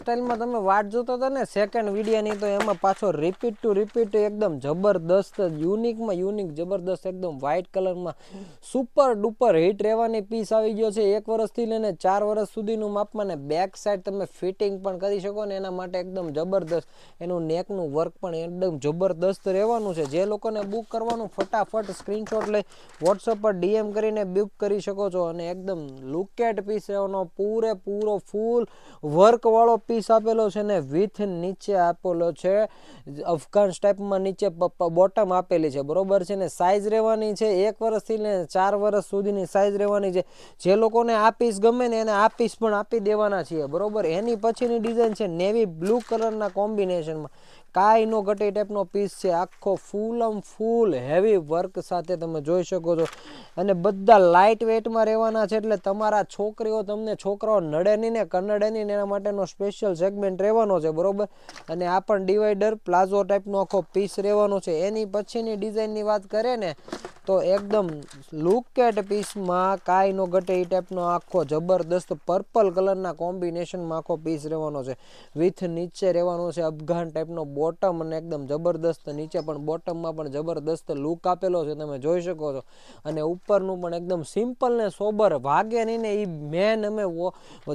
સ્ટાઇલમાં તમે વાટ જોતા હતા ને સેકન્ડ વિડીયોની, તો એમાં પાછો રિપીટ ટુ રિપીટ એકદમ જબરદસ્ત યુનિકમાં યુનિક જબરદસ્ત એકદમ વ્હાઇટ કલરમાં સુપર ડુપર હિટ રહેવાની પીસ આવી ગયો છે. 1 વર્ષથી લઈને 4 વર્ષ સુધીનું માપમાં ને બેક સાઈડ તમે ફિટિંગ પણ કરી શકો ને એના માટે એકદમ જબરદસ્ત એનું નેકનું વર્ક પણ એકદમ જબરદસ્ત રહેવાનું છે. જે લોકોને બુક કરવાનું ફટાફટ સ્ક્રીનશોટ લઈ વોટ્સઅપ પર DM કરીને બુક કરી શકો છો. અને એકદમ લુકેટ પીસ રહેવાનો પૂરેપૂરો ફૂલ વર્કવાળો પીસ આપેલો છે ને વિથ નીચે આપેલો છે અફઘાન ટાઈપમાં નીચે બોટમ આપેલી છે, બરોબર છે ને. સાઈઝ રહેવાની છે 1 વર્ષથી લઈને 4 વર્ષ સુધીની સાઈઝ રહેવાની છે. જે લોકોને આ પીસ ગમે ને એને આ પીસ પણ આપી દેવાના છીએ, બરોબર. એની પછીની ડિઝાઇન છે નેવી બ્લુ કલરના કોમ્બિનેશનમાં કાંઈ નો ઘટે ટાઈપનો પીસ છે. આખો ફૂલ હેવી વર્ક સાથે તમે જોઈ શકો છો. અને બધા લાઇટ વેટમાં રહેવાના છે, એટલે તમારા છોકરીઓ તમને છોકરાઓ નડે નહીં ને કનડે નહીં, એના માટેનો સ્પેશિયલ સેગમેન્ટ રહેવાનો છે, બરોબર. અને આ પણ ડિવાઈડર પ્લાઝો ટાઈપનો આખો પીસ રહેવાનો છે. એની પછીની ડિઝાઇનની વાત કરીએ ને તો એકદમ લુકેટ પીસમાં કાંઈ નો ઘટે એ ટાઈપનો આખો જબરદસ્ત પર્પલ કલરના કોમ્બિનેશનમાં આખો પીસ રહેવાનો છે. વિથ નીચે રહેવાનો છે અફઘાન ટાઈપનો બોટમ અને એકદમ જબરદસ્ત નીચે પણ બોટમમાં પણ જબરદસ્ત લુક આપેલો છે, તમે જોઈ શકો છો. અને ઉપરનું પણ એકદમ સિમ્પલ ને સોબર, વાગે નહીં ને એ મેન અમે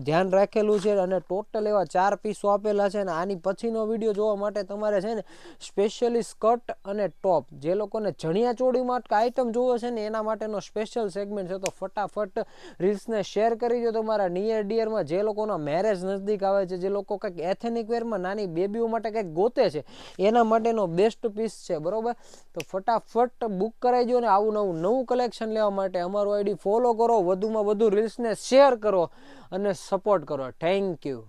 ધ્યાન રાખેલું છે. અને ટોટલ એવા 4 પીસો આપેલા છે. અને આની પછીનો વિડીયો જોવા માટે તમારે છે ને સ્પેશિયલી સ્કર્ટ અને ટોપ, જે લોકોને ચણિયા ચોળીમાં આઈટમ જોવે છે ને એના માટેનો સ્પેશિયલ સેગમેન્ટ છે. તો ફટાફટ રીલ્સને શેર કરી દો તમારા નિયર ડિયરમાં. જે લોકોના મેરેજ નજદીક આવે છે, જે લોકો કંઈક એથેનિક વેરમાં નાની બેબીઓ માટે કંઈક ગોતે છે, એના માટેનો બેસ્ટ પીસ છે, બરોબર. તો ફટાફટ બુક કરાવી દો. ને આવું નવું કલેક્શન લેવા માટે અમારું આઈડી ફોલો કરો, વધુમાં વધુ રીલ્સને શેર કરો અને સપોર્ટ કરો. Thank you.